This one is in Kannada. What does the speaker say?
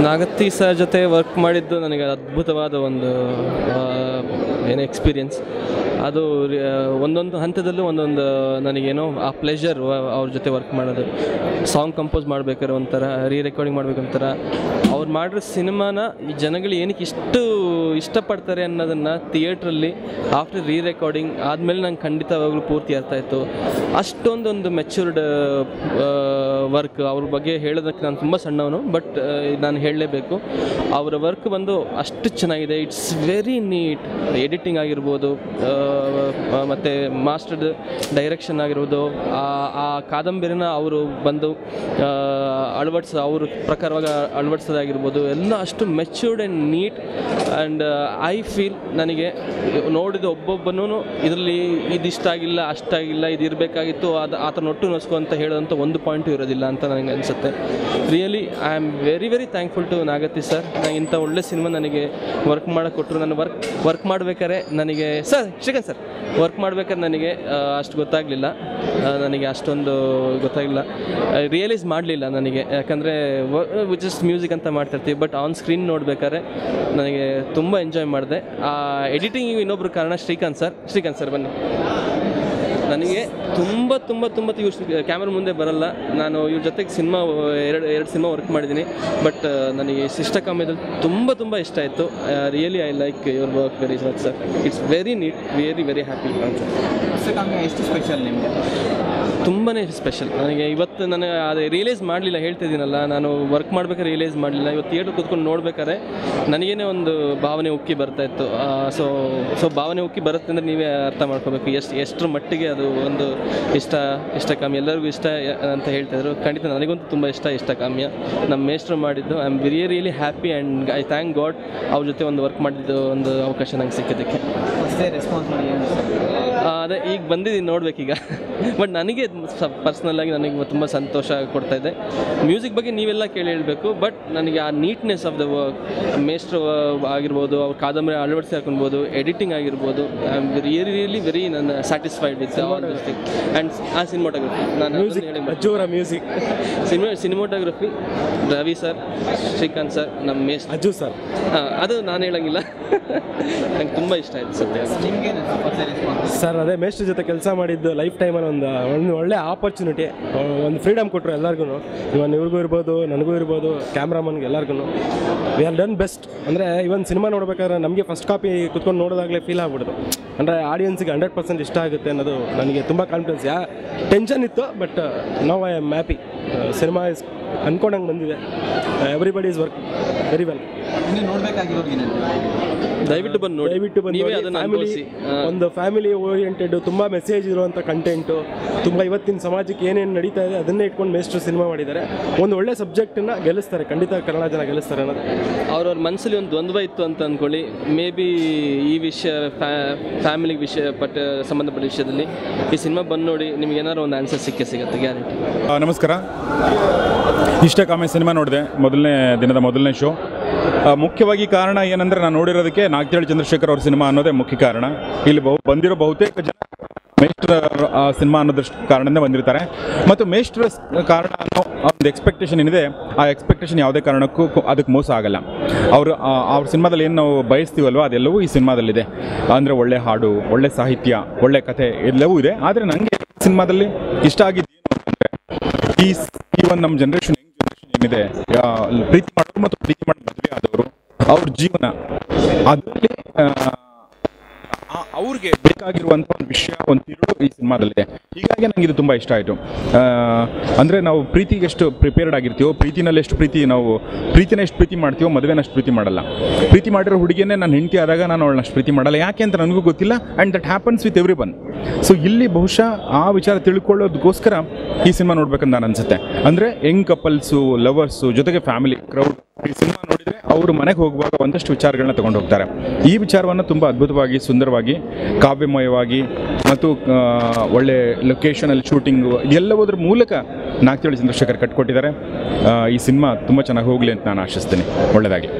ನಾಗತಿ ಸರ್ ಜೊತೆ ವರ್ಕ್ ಮಾಡಿದ್ದು ನನಗೆ ಅದ್ಭುತವಾದ ಒಂದು ಏನು ಎಕ್ಸ್ಪೀರಿಯನ್ಸ್. ಅದು ಒಂದೊಂದು ಹಂತದಲ್ಲೂ ಒಂದೊಂದು ನನಗೇನೋ ಆ ಪ್ಲೆಷರ್ ಅವ್ರ ಜೊತೆ ವರ್ಕ್ ಮಾಡೋದು. ಸಾಂಗ್ ಕಂಪೋಸ್ ಮಾಡ್ಬೇಕಾದ್ರೆ ಒಂಥರ, ರೆಕಾರ್ಡಿಂಗ್ ಮಾಡ್ಬೇಕಂತಾರ, ಅವ್ರು ಮಾಡಿರೋ ಸಿನಿಮಾನ ಈ ಜನಗಳು ಏನಕ್ಕೆ ಇಷ್ಟಪಡ್ತಾರೆ ಅನ್ನೋದನ್ನು ಥಿಯೇಟ್ರಲ್ಲಿ ಆಫ್ಟರ್ ರೆಕಾರ್ಡಿಂಗ್ ಆದಮೇಲೆ ನಂಗೆ ಖಂಡಿತವಾಗ್ಲೂ ಪೂರ್ತಿ ಅರ್ಥ ಆಯಿತು. ಅಷ್ಟೊಂದೊಂದು ಮೆಚ್ಯೂರ್ಡ್ ವರ್ಕ್. ಅವ್ರ ಬಗ್ಗೆ ಹೇಳೋದಕ್ಕೆ ನಾನು ತುಂಬ ಸಣ್ಣವನು, ಬಟ್ ನಾನು ಹೇಳಲೇಬೇಕು. ಅವರ ವರ್ಕ್ ಬಂದು ಅಷ್ಟು ಚೆನ್ನಾಗಿದೆ. It's very neat. ಎಡಿಟಿಂಗ್ ಆಗಿರ್ಬೋದು, ಮತ್ತು ಮಾಸ್ಟರ್ಡ್ ಡೈರೆಕ್ಷನ್ ಆಗಿರ್ಬೋದು, ಆ ಕಾದಂಬರಿನ ಅವರು ಬಂದು ಅವ್ರ ಪ್ರಕಾರವಾಗಿ ಅಳವಡಿಸೋದಾಗಿರ್ಬೋದು, ಎಲ್ಲ ಅಷ್ಟು matured and neat. And I feel ನನಗೆ ನೋಡಿದ ಒಬ್ಬೊಬ್ಬನೂ ಇದರಲ್ಲಿ ಇದಿಷ್ಟ ಆಗಿಲ್ಲ, ಅಷ್ಟಾಗಿಲ್ಲ, ಇದು ಇರಬೇಕಾಗಿತ್ತು, ಆತನ ಒಟ್ಟು ನೊಸ್ಕೊ ಅಂತ ಹೇಳೋದಂಥ ಒಂದು ಪಾಯಿಂಟು ಇರೋದಿಲ್ಲ ಅಂತ ನನಗೆ ಅನಿಸುತ್ತೆ. Really I am very very thankful to Nagathi sir. ನಾನು ಇಂಥ ಒಳ್ಳೆ ಸಿನಿಮಾ ನನಗೆ ವರ್ಕ್ ಮಾಡೋಕ್ಕೆ ಕೊಟ್ಟರು. ನಾನು ವರ್ಕ್ ಮಾಡ್ಬೇಕಾದ್ರೆ ನನಗೆ ಶ್ರೀಕಾಂತ್ ಸರ್ ವರ್ಕ್ ಮಾಡ್ಬೇಕಾದ್ರೆ ನನಗೆ ಅಷ್ಟು ಗೊತ್ತಾಗಲಿಲ್ಲ, ನನಗೆ ಅಷ್ಟೊಂದು ಗೊತ್ತಾಗಲಿಲ್ಲ, ರಿಯಲೈಸ್ ಮಾಡಲಿಲ್ಲ ನನಗೆ. ಯಾಕಂದರೆ ಜಸ್ಟ್ ಮ್ಯೂಸಿಕ್ ಅಂತ ಮಾಡ್ತಿರ್ತೀವಿ, ಬಟ್ ಆನ್ ಸ್ಕ್ರೀನ್ ನೋಡ್ಬೇಕಾದ್ರೆ ನನಗೆ ತುಂಬ ಎಂಜಾಯ್ ಮಾಡಿದೆ. ಎಡಿಟಿಂಗಿಗೆ ಇನ್ನೊಬ್ಬರು ಕಾರಣ ಶ್ರೀಕಾಂತ್ ಸರ್ ಬನ್ನಿ. ನನಗೆ ತುಂಬ ತುಂಬ ತುಂಬ ಇವ್ರು ಕ್ಯಾಮ್ರಾ ಮುಂದೆ ಬರಲ್ಲ. ನಾನು ಇವ್ರ ಜೊತೆಗೆ ಎರಡು ಸಿನಿಮಾ ವರ್ಕ್ ಮಾಡಿದ್ದೀನಿ, ಬಟ್ ನನಗೆ ಇಷ್ಟಕಾಮ್ಯದಲ್ಲಿ ತುಂಬ ಇಷ್ಟ ಆಯಿತು. Really I like your work very much sir. It's very neat, very very happy. ಎಷ್ಟು ಸ್ಪೆಷಲ್ ನಿಮಗೆ? ತುಂಬಾ ಸ್ಪೆಷಲ್. ನನಗೆ ಇವತ್ತು ನನಗೆ ಅದು ರಿಯಲೈಸ್ ಮಾಡಲಿಲ್ಲ, ಹೇಳ್ತಿದ್ದೀನಲ್ಲ, ನಾನು ವರ್ಕ್ ಮಾಡ್ಬೇಕಾದ್ರೆ ರಿಯಲೈಸ್ ಮಾಡಲಿಲ್ಲ. ಇವತ್ತು ಥಿಯೇಟ್ರ್ ಕೂತ್ಕೊಂಡು ನೋಡ್ಬೇಕಾದ್ರೆ ನನಗೇನೆ ಒಂದು ಭಾವನೆ ಉಕ್ಕಿ ಬರ್ತಾಯಿತ್ತು. ಸೊ ಭಾವನೆ ಉಕ್ಕಿ ಬರುತ್ತೆ ಅಂದರೆ ನೀವೇ ಅರ್ಥ ಮಾಡ್ಕೋಬೇಕು ಎಷ್ಟರ ಮಟ್ಟಿಗೆ ಅದು ಒಂದು ಇಷ್ಟಕಾಮ್ಯ ಎಲ್ಲರಿಗೂ ಇಷ್ಟ ಅಂತ ಹೇಳ್ತಾಯಿದ್ರು. ಖಂಡಿತ ನನಗಂತೂ ತುಂಬ ಇಷ್ಟಕಾಮ್ಯ ನಮ್ಮ ಮೇಸ್ಟ್ರು ಮಾಡಿದ್ದು. I am really happy and I thank god ಅವ್ರ ಜೊತೆ ಒಂದು ವರ್ಕ್ ಮಾಡಿದ್ದು ಒಂದು ಅವಕಾಶ ನಂಗೆ ಸಿಕ್ಕಿದ್ದಕ್ಕೆ. ರೆಸ್ಪಾನ್ಸ್ ಮಾಡಿ ಅದೇ ಈಗ ಬಂದಿದ್ದೀನಿ ನೋಡ್ಬೇಕೀಗ. ಬಟ್ ನನಗೆ ಪರ್ಸ್ನಲ್ಲಾಗಿ ನನಗೆ ತುಂಬ ಸಂತೋಷ ಕೊಡ್ತಾಯಿದೆ. ಮ್ಯೂಸಿಕ್ ಬಗ್ಗೆ ನೀವೆಲ್ಲ ಕೇಳಿ ಹೇಳಬೇಕು, ಬಟ್ ನನಗೆ ಆ ನೀಟ್ನೆಸ್ ಆಫ್ ದ ವರ್ಕ್, ಮೇಸ್ಟ್ರು ಆಗಿರ್ಬೋದು, ಅವ್ರ ಕಾದಂಬರಿ ಅಳವಡಿಸಿ ಹಾಕೊಳ್ಬೋದು, ಎಡಿಟಿಂಗ್ ಆಗಿರ್ಬೋದು, ಐ ಆಮ್ ರಿಯಲಿ ವೆರಿ ನಾನು satisfied with all this thing. And ಆ cinematography cinematography Ravi sir, Srikanth sir, ನಮ್ಮ ಮೇಸ್ಟ್ ಅಜ್ಜು ಸರ್. ಅದು ನಾನು ಹೇಳಂಗಿಲ್ಲ. ನಂಗೆ ತುಂಬ ಇಷ್ಟ ಆಯಿತು ಸತ್ಯ ಸರ್. ಅದೇ ಮೇಸ್ಟ್ರ ಜೊತೆ ಕೆಲಸ ಮಾಡಿದ್ದು ಲೈಫ್ ಟೈಮಲ್ಲಿ ಒಂದು ಒಳ್ಳೆ ಆಪರ್ಚುನಿಟಿ, ಒಂದು ಫ್ರೀಡಮ್ ಕೊಟ್ಟರು ಎಲ್ಲರಿಗೂ. ಇವನ್ ಇವ್ರಿಗೂ ಇರ್ಬೋದು, ನನಗೂ ಇರ್ಬೋದು, ಕ್ಯಾಮ್ರಾಮನ್ಗೆ ಎಲ್ಲರಿಗೂ. We are done best. ಅಂದರೆ ಇವನ್ ಸಿನಿಮಾ ನೋಡ್ಬೇಕಾದ್ರೆ ನಮಗೆ ಫಸ್ಟ್ ಕಾಪಿ ಕುತ್ಕೊಂಡು ನೋಡೋದಾಗಲೇ ಫೀಲ್ ಆಗ್ಬಿಡ್ತು. ಅಂದರೆ ಆಡಿಯನ್ಸಿಗೆ 100% ಇಷ್ಟ ಆಗುತ್ತೆ ಅನ್ನೋದು ನನಗೆ ತುಂಬ ಕಾನ್ಫಿಡೆನ್ಸ್. ಟೆನ್ಷನ್ ಇತ್ತು, but now I am happy. Cinema is ಅಂದ್ಕೊಂಡಂಗೆ ಬಂದಿದೆ. Everybody is work very well. ದಯವಿಟ್ಟು ಬಂದು ಒಂದು ಫ್ಯಾಮಿಲಿ ಓರಿಯೆಂಟೆಡ್, ತುಂಬ ಮೆಸೇಜ್ ಇರುವಂಥ ಕಂಟೆಂಟು, ತುಂಬ ಇವತ್ತಿನ ಸಮಾಜಕ್ಕೆ ಏನೇನು ನಡೀತಾ ಇದೆ ಅದನ್ನೇ ಇಟ್ಕೊಂಡು ಮೇಸ್ಟ್ರು ಸಿನಿಮಾ ಮಾಡಿದ್ದಾರೆ. ಒಂದು ಒಳ್ಳೆ ಸಬ್ಜೆಕ್ಟನ್ನು ಗೆಲ್ಲಿಸ್ತಾರೆ, ಖಂಡಿತ ಕನ್ನಡ ಜನ ಗೆಲ್ಲಿಸ್ತಾರೆ ಅನ್ನೋದು. ಅವ್ರವ್ರ ಮನಸ್ಸಲ್ಲಿ ಒಂದು ದ್ವಂದ್ವ ಇತ್ತು ಅಂತ ಅಂದ್ಕೊಳ್ಳಿ. ಮೇ ಬಿ ಈ ವಿಷಯ ಫ್ಯಾಮಿಲಿಗೆ ಸಂಬಂಧಪಟ್ಟ ವಿಷಯದಲ್ಲಿ ಈ ಸಿನಿಮಾ ಬಂದು ನೋಡಿ, ನಿಮ್ಗೆ ಏನಾದ್ರು ಒಂದು ಆನ್ಸರ್ ಸಿಗುತ್ತೆ, ಗ್ಯಾರಂಟಿ. ನಮಸ್ಕಾರ. ಇಷ್ಟಕಾಮ್ಯ ಸಿನಿಮಾ ನೋಡಿದೆ, ದಿನದ ಮೊದಲನೇ ಶೋ. ಮುಖ್ಯವಾಗಿ ಕಾರಣ ಏನಂದರೆ, ನಾನು ನೋಡಿರೋದಕ್ಕೆ ನಾಗತಿಹಳ್ಳಿ ಚಂದ್ರಶೇಖರ್ ಅವ್ರ ಸಿನಿಮಾ ಅನ್ನೋದೇ ಮುಖ್ಯ ಕಾರಣ. ಇಲ್ಲಿ ಬಂದಿರೋ ಬಹುತೇಕ ಜನ ಮೇಷ್ಟ್ರ ಸಿನಿಮಾ ಅನ್ನೋದಷ್ಟು ಕಾರಣದಿಂದ ಬಂದಿರ್ತಾರೆ. ಮತ್ತು ಮೇಷ್ಟ್ರ ಕಾರಣ ಅನ್ನೋ ಒಂದು ಎಕ್ಸ್ಪೆಕ್ಟೇಷನ್ ಏನಿದೆ, ಆ ಎಕ್ಸ್ಪೆಕ್ಟೇಷನ್ ಯಾವುದೇ ಕಾರಣಕ್ಕೂ ಅದಕ್ಕೆ ಮೋಸ ಆಗಲ್ಲ. ಅವ್ರ ಸಿನಿಮಾದಲ್ಲಿ ಏನು ನಾವು ಬಯಸ್ತೀವಲ್ವ, ಅದೆಲ್ಲವೂ ಈ ಸಿನಿಮಾದಲ್ಲಿದೆ. ಅಂದರೆ ಒಳ್ಳೆ ಹಾಡು, ಒಳ್ಳೆ ಸಾಹಿತ್ಯ, ಒಳ್ಳೆ ಕಥೆ ಎಲ್ಲವೂ ಇದೆ. ಆದರೆ ನನಗೆ ಸಿನಿಮಾದಲ್ಲಿ ಇಷ್ಟ ಆಗಿದ್ದು ಅಂದರೆ ಈ ಒಂದು ನಮ್ಮ ಜನರೇಷನ್ ಏನಿದೆ, ಪ್ರೀತಿ ಮಾಡೋರು ಮತ್ತು ಪ್ರೀತಿ ಮಾಡಿ ಮದುವೆ ಆದವರು, ಅವ್ರ ಜೀವನ, ಅದರಲ್ಲಿ ಅವ್ರಿಗೆ ಬೇಕಾಗಿರುವಂಥ ಒಂದು ವಿಷಯ, ಒಂದು ತಿರುಳು ಈ ಸಿನಿಮಾದಲ್ಲಿದೆ. ಹೀಗಾಗಿ ನನಗೆ ಇದು ತುಂಬ ಇಷ್ಟ ಆಯಿತು. ಅಂದರೆ ನಾವು ಪ್ರೀತಿಗೆ ಎಷ್ಟು ಪ್ರಿಪೇರ್ಡ್ ಆಗಿರ್ತೀವೋ, ಪ್ರೀತಿನಲ್ಲಿ ಎಷ್ಟು ಪ್ರೀತಿನ ಎಷ್ಟು ಪ್ರೀತಿ ಮಾಡ್ತೀವೋ, ಮದುವೆನ ಅಷ್ಟು ಪ್ರೀತಿ ಮಾಡಲ್ಲ. ಪ್ರೀತಿ ಮಾಡಿರೋ ಹುಡುಗಿಯನ್ನೇ ನಾನು ಹೆಂಡತಿ ಆದಾಗ ನಾನು ಅವಳನ್ನ ಅಷ್ಟು ಪ್ರೀತಿ ಮಾಡಲ್ಲ. ಯಾಕೆ ಅಂತ ನನಗೂ ಗೊತ್ತಿಲ್ಲ. And that happens with every one. So ಇಲ್ಲಿ ಬಹುಶಃ ಆ ವಿಚಾರ ತಿಳ್ಕೊಳ್ಳೋದಕ್ಕೋಸ್ಕರ ಈ ಸಿನಿಮಾ ನೋಡ್ಬೇಕಂತ ನಾನು ಅನಿಸುತ್ತೆ. ಅಂದರೆ ಯಂಗ್ ಕಪಲ್ಸು, ಲವರ್ಸು, ಜೊತೆಗೆ ಫ್ಯಾಮಿಲಿ ಕ್ರೌಡ್ ಈ ಸಿನಿಮಾ ನೋಡಿದರೆ ಅವರು ಮನೆಗೆ ಹೋಗುವಾಗ ಒಂದಷ್ಟು ವಿಚಾರಗಳನ್ನ ತಗೊಂಡು ಹೋಗ್ತಾರೆ. ಈ ವಿಚಾರವನ್ನು ತುಂಬ ಅದ್ಭುತವಾಗಿ, ಸುಂದರವಾಗಿ, ಕಾವ್ಯಮಯವಾಗಿ ಮತ್ತು ಒಳ್ಳೆ ಲೊಕೇಶನಲ್ಲಿ ಶೂಟಿಂಗು ಎಲ್ಲವುದ್ರ ಮೂಲಕ ನಾಗತಿಹಳ್ಳಿ ಚಂದ್ರಶೇಖರ್ ಕಟ್ಕೊಟ್ಟಿದ್ದಾರೆ. ಈ ಸಿನಿಮಾ ತುಂಬ ಚೆನ್ನಾಗಿ ಹೋಗಲಿ ಅಂತ ನಾನು ಆಶಿಸ್ತೀನಿ. ಒಳ್ಳೆಯದಾಗಲಿ.